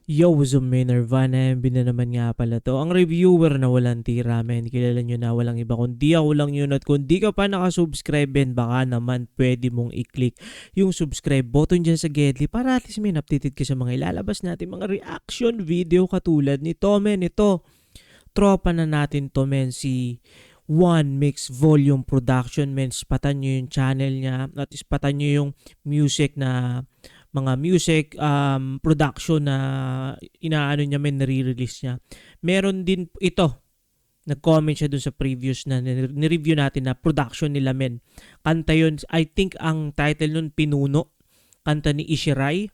Yo, what's up, may Nirvana, MB na naman nga pala to. Ang reviewer na walang tira, men. Kilala nyo na walang iba kundi ako lang yun. At kung di ka pa nakasubscribe, ben, baka naman pwede mong i-click yung subscribe button dyan sa Gedli para at least may updated ka sa mga ilalabas natin, mga reaction video katulad nito, men. Ito, tropa na natin to, men, si One Mix Volume Production, men. Ispatan nyo yung channel niya at ispatan nyo yung music na mga music production na inaano niya, men, nare-release niya. Meron din ito, nag-comment siya dun sa previous na ni-review natin na production nila, men. Kanta yun, I think ang title nun Pinuno, kanta ni Ishirai.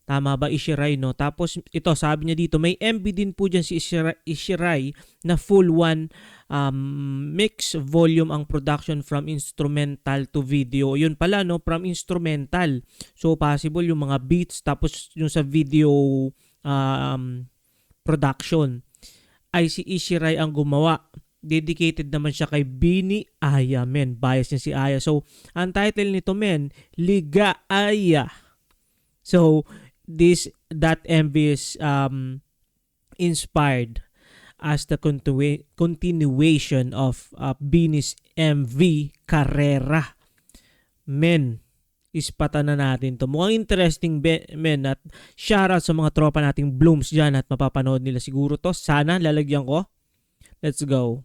Tama ba, Ishirai, no? Tapos ito, sabi niya dito, may MV din po dyan si Ishirai na full one mix volume ang production from instrumental to video. Yun pala, no? From instrumental. So, possible yung mga beats tapos yung sa video production ay si Ishirai ang gumawa. Dedicated naman siya kay Bini Aya, men. Bias niya si Aya. So, ang title nito, men, Liga Aya. So, that MV is inspired as the continuation of Bini's MV Carrera. Men, ispatan na natin to. Mukhang interesting, men, at shoutout sa mga tropa nating Blooms dyan at mapapanood nila siguro to. Sana lalagyan ko. Let's go.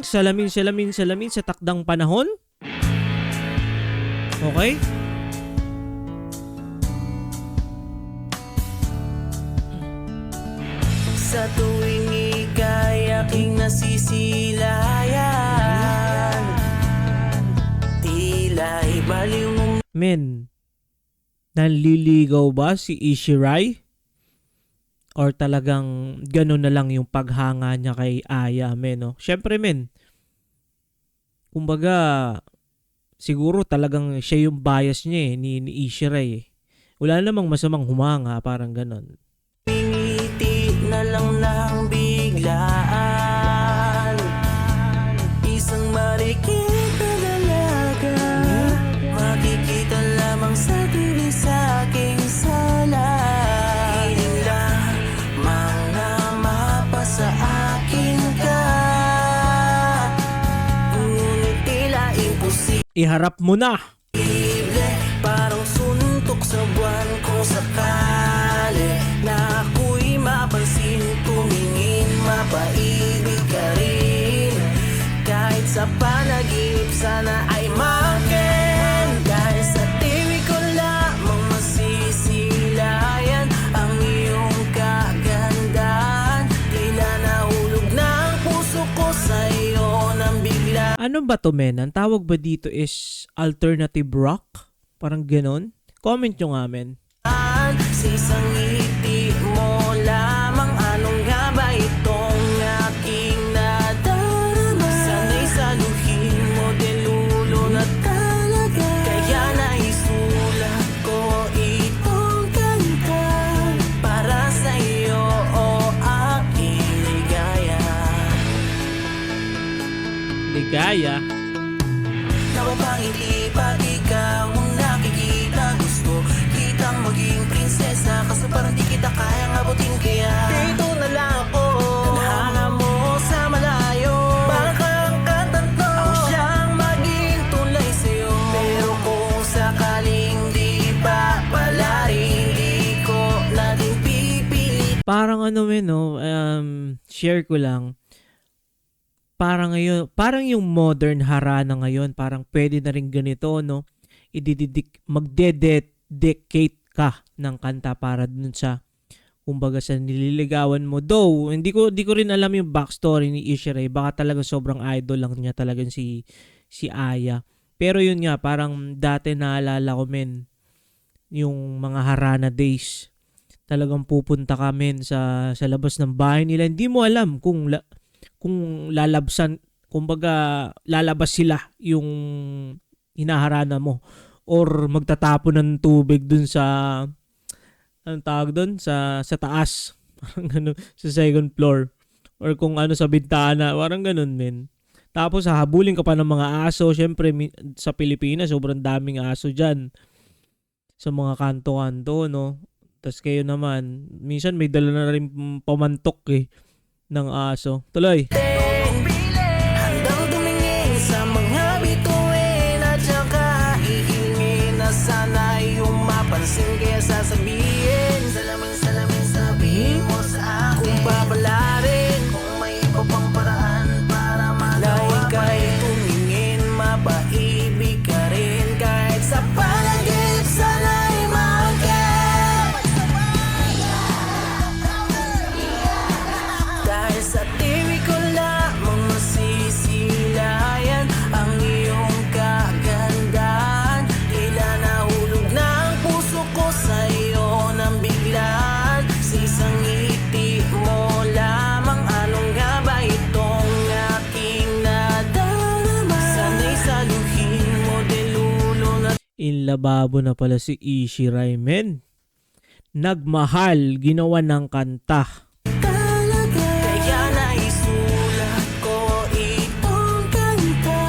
Salamin sa takdang panahon. Okay? Sa tuwing ika'y aking nasisilayan, tila'y baliw mo. Men, nanliligaw ba si Ishirai? Or talagang gano'n na lang yung paghanga niya kay Aya, men, no? Syempre, men, kumbaga, siguro talagang siya yung bias niya, ni Ishirai, eh. Wala namang masamang humanga, parang gano'n. Ngiti na lang ng biglaan, isang marikit na dalaga, makikita lamang sa tinig sa aking sala. Hiling lamang na mapasa akin ka, ngunit tila imposible. Iharap mo na! Parang suntok sa buwan kung sakali na ako'y mapansin, tumingin, mapaibig ka rin. Kahit sa panaginip sana ay makin, dahil sa tiwi ko lamang masisilayan ang iyong kagandahan. Tila nahulog na ang puso ko sa iyo nang bigla. Ano ba to, men? Ang tawag ba dito is alternative rock? Parang ganon? Comment nyo nga, men. Sa isang ngiti mo lamang, anong nga ba itong aking nadarama? Sana'y saluhin mo, delulo na talaga. Kaya naisulat ko itong kanta para sa iyo, o aking ligaya. Ligaya. Napapangiti pag ikaw ang nakikita. Gusto kitang maging prinsesa, kaso parang di kita kayang abutin. Kaya dito na lang ako, tanhana mo sa malayo. Parang katanto, ako siyang maging tulay sa'yo. Pero kung sakaling di pa pala rin, di ko na din pipilit. Parang ano, men, no? Share ko lang. Parang ngayon, parang yung modern harana ngayon, parang pwede na rin ganito, no? Magdedicate ka ng kanta para dun sa, kumbaga, sa nililigawan mo. Though, hindi ko rin alam yung backstory ni Ishirai. Baka talaga sobrang idol lang niya talaga si Aya. Pero yun nga, parang dati naalala ko, men, yung mga harana days. Talagang pupunta ka, men, sa labas ng bahay nila. Hindi mo alam kung lalabsan, kumbaga lalabas sila yung hinaharana mo or magtatapon ng tubig dun sa, anong tawag dun, sa taas, parang ano, sa second floor, or kung ano sa bintana, parang ganun, men. Tapos hahabulin ka pa ng mga aso. Syempre sa Pilipinas sobrang daming aso dyan. sa mga kanto-kanto, no? Tas kayo naman, minsan may dala na rin pamantok ng aso. Tuloy. Handang tumingin sa mga bituin at saka hihingin na sana yung mapansin kaya sasabihin salamin sabihin mo sa akin kung babalarin kung may iba pang paraan para magawa ika'y tumingin mapaibig ka rin kahit sa panaginip sana'y maagap dahil sa TV ko lamang masisilayan ang iyong kagandahan tila nahulog na ang puso ko sa iyo nang biglaan sa isang ngiti mo lamang anong nga ba itong aking nadarama sana'y saluhin mo delulo na In lababo na pala si Ishiray, men. Nagmahal, ginawa ng kanta. talaga kaya naisulat ko itong kanta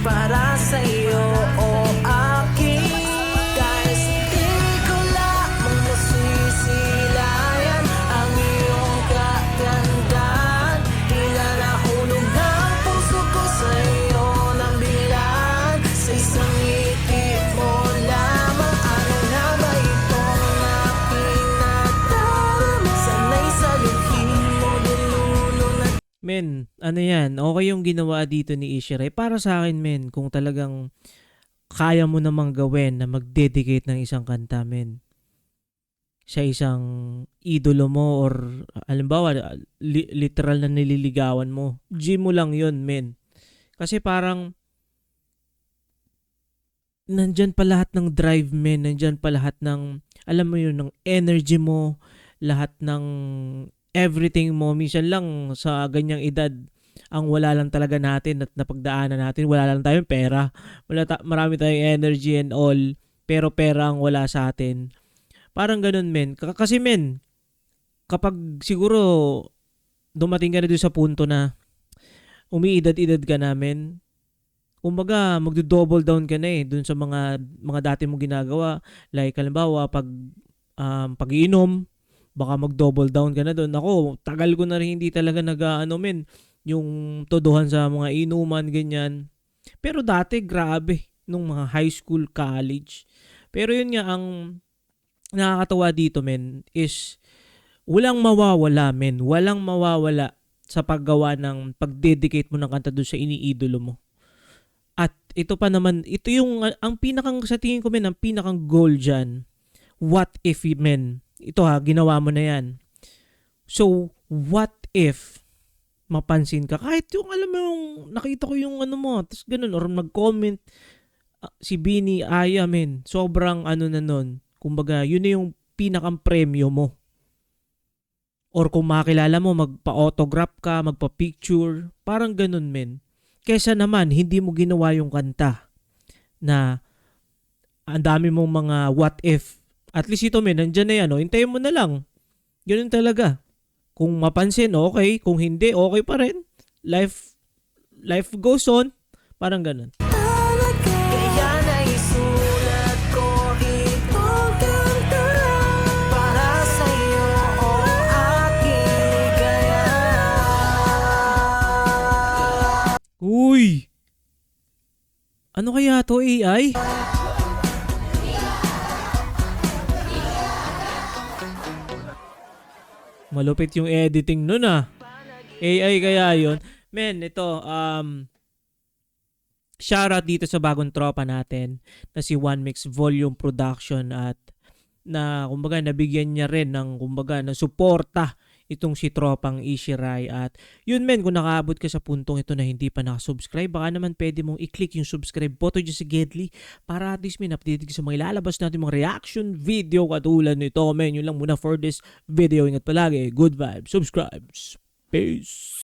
para sa iyo o akin dahil sa tingin ko lamang nasisilayan ang iyong kagandahan tila nahulog na ang puso ko sa iyo nang biglaan sa isang ngiti mo lamang ano nga ba itong aking nadarama sana'y saluhin mo nilulo na Men, ano yan? Okay yung ginawa dito ni Ishiray. Para sa akin, men, kung talagang kaya mo namang gawin na mag-dedicate ng isang kanta, men, sa isang idolo mo or halimbawa, literal na nililigawan mo. G mo lang yun, men. Kasi parang nandyan pa lahat ng drive, men. Nandyan pa lahat ng, alam mo yun, ng energy mo, lahat ng everything mo. Minsan lang sa ganyang edad, ang wala lang talaga natin at napagdaanan natin, wala lang tayong pera. Marami tayong energy and all, pero pera ang wala sa atin. Parang ganun, men. Kasi, men, kapag siguro dumating ka na doon sa punto na umiidad-idad ka namin, kumbaga magdo-double down ka na dun sa mga dati mong ginagawa. Like, halimbawa, pag-iinom, baka mag-double down ka na doon. Ako, tagal ko na rin hindi talaga men, yung todohan sa mga inuman, ganyan. Pero dati, grabe, nung mga high school, college. Pero yun nga, ang nakakatawa dito, men, is walang mawawala, men. Walang mawawala sa paggawa ng pag-dedicate mo ng kanta doon sa iniidolo mo. At ito pa naman, ito yung, ang pinakang, sa tingin ko, men, ang pinakang goal dyan. What if, men? Ito ginawa mo na yan. So, what if mapansin ka? Kahit yung, alam mo yung, nakita ko yung ano mo, tapos ganun, or nag-comment, si Bini Aya, men, sobrang na nun. Kumbaga, yun na yung pinakang premyo mo. Or kung makilala mo, magpa-autograph ka, magpa-picture, parang ganun, men. Kesa naman, hindi mo ginawa yung kanta na ang dami mong mga what if. At least ito, men, nandyan na yan. Hintayin mo na lang. Ganun talaga. Kung mapansin, okay. Kung hindi, okay pa rin. Life goes on. Parang ganun. kaya naisulat ko itong kanta para sa iyo o aking kaya Uy! Ano kaya to, AI? Malupit yung editing nun AI kaya yun. Men, ito, shoutout dito sa bagong tropa natin na si One Mix Volume Production at na kumbaga nabigyan niya rin ng kumbaga ng suporta itong si tropang Ishiray. At yun, men, kung nakaabot ka sa puntong ito na hindi pa nakasubscribe, baka naman pwede mong i-click yung subscribe button dyan sa Gedli para at least, men, updated ka sa mga ilalabas natin mga reaction video katulad nito, men. Yun lang muna for this video. Ingat palagi, good vibes, subscribes, peace.